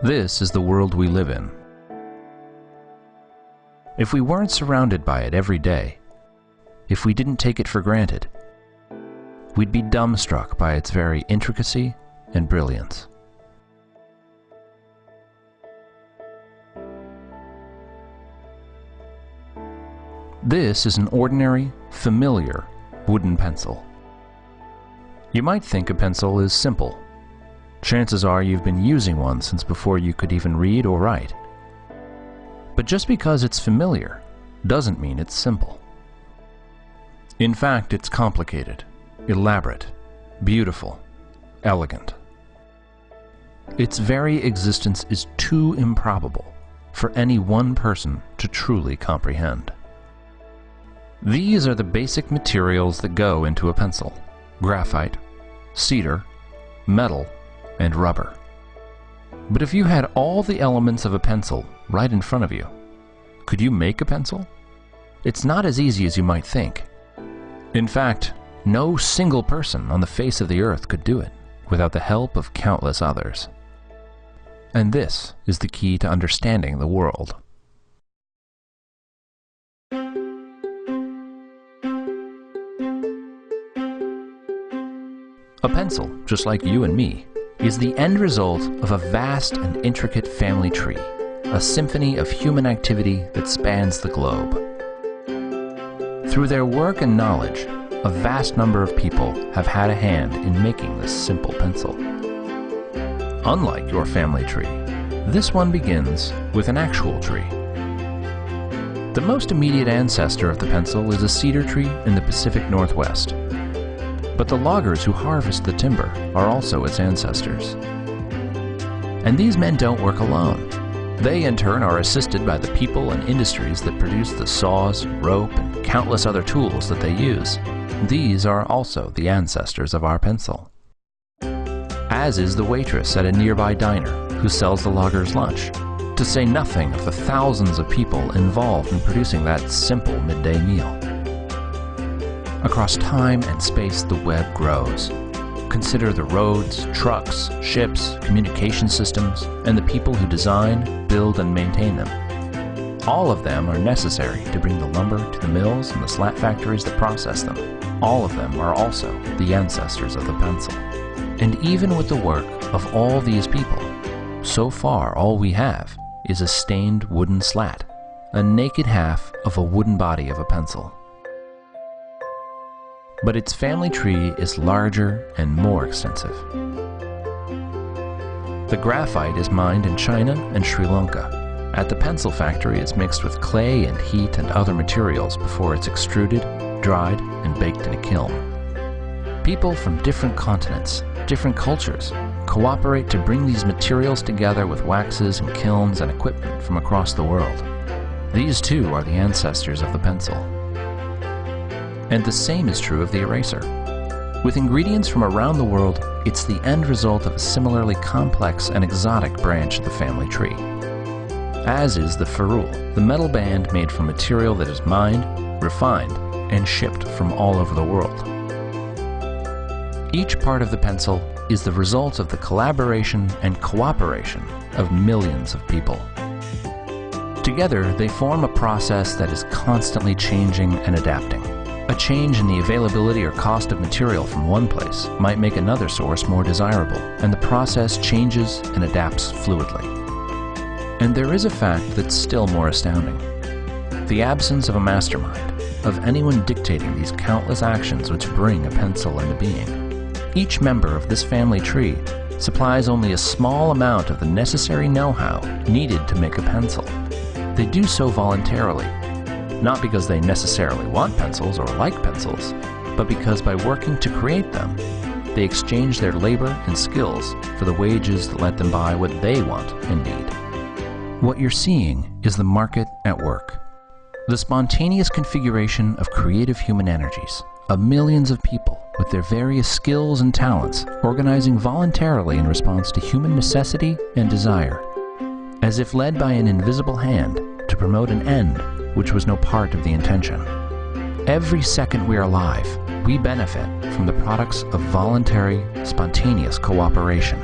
This is the world we live in. If we weren't surrounded by it every day, if we didn't take it for granted, we'd be dumbstruck by its very intricacy and brilliance. This is an ordinary, familiar wooden pencil. You might think a pencil is simple. Chances are you've been using one since before you could even read or write. But just because it's familiar doesn't mean it's simple. In fact, it's complicated, elaborate, beautiful, elegant. Its very existence is too improbable for any one person to truly comprehend. These are the basic materials that go into a pencil: graphite, cedar, metal, and rubber. But if you had all the elements of a pencil right in front of you, could you make a pencil? It's not as easy as you might think. In fact, no single person on the face of the earth could do it without the help of countless others. And this is the key to understanding the world. A pencil, just like you and me, is the end result of a vast and intricate family tree, a symphony of human activity that spans the globe. Through their work and knowledge, a vast number of people have had a hand in making this simple pencil. Unlike your family tree, this one begins with an actual tree. The most immediate ancestor of the pencil is a cedar tree in the Pacific Northwest. But the loggers who harvest the timber are also its ancestors. And these men don't work alone. They in turn are assisted by the people and industries that produce the saws, rope, and countless other tools that they use. These are also the ancestors of our pencil. As is the waitress at a nearby diner who sells the loggers lunch, to say nothing of the thousands of people involved in producing that simple midday meal. Across time and space, the web grows. Consider the roads, trucks, ships, communication systems, and the people who design, build, and maintain them. All of them are necessary to bring the lumber to the mills and the slat factories that process them. All of them are also the ancestors of the pencil. And even with the work of all these people, so far all we have is a stained wooden slat, a naked half of a wooden body of a pencil. But its family tree is larger and more extensive. The graphite is mined in China and Sri Lanka. At the pencil factory, it's mixed with clay and heat and other materials before it's extruded, dried, and baked in a kiln. People from different continents, different cultures, cooperate to bring these materials together with waxes and kilns and equipment from across the world. These too are the ancestors of the pencil. And the same is true of the eraser. With ingredients from around the world, it's the end result of a similarly complex and exotic branch of the family tree. As is the ferrule, the metal band made from material that is mined, refined, and shipped from all over the world. Each part of the pencil is the result of the collaboration and cooperation of millions of people. Together, they form a process that is constantly changing and adapting. A change in the availability or cost of material from one place might make another source more desirable, and the process changes and adapts fluidly. And there is a fact that's still more astounding: the absence of a mastermind, of anyone dictating these countless actions which bring a pencil into being. Each member of this family tree supplies only a small amount of the necessary know-how needed to make a pencil. They do so voluntarily, not because they necessarily want pencils or like pencils, but because by working to create them, they exchange their labor and skills for the wages that let them buy what they want and need. What you're seeing is the market at work. The spontaneous configuration of creative human energies, of millions of people with their various skills and talents organizing voluntarily in response to human necessity and desire, as if led by an invisible hand to promote an end which was no part of the intention. Every second we are alive, we benefit from the products of voluntary, spontaneous cooperation.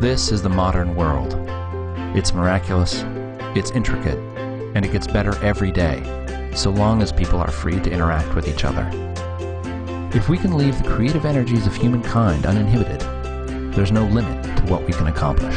This is the modern world. It's miraculous, it's intricate, and it gets better every day, so long as people are free to interact with each other. If we can leave the creative energies of humankind uninhibited, there's no limit to what we can accomplish.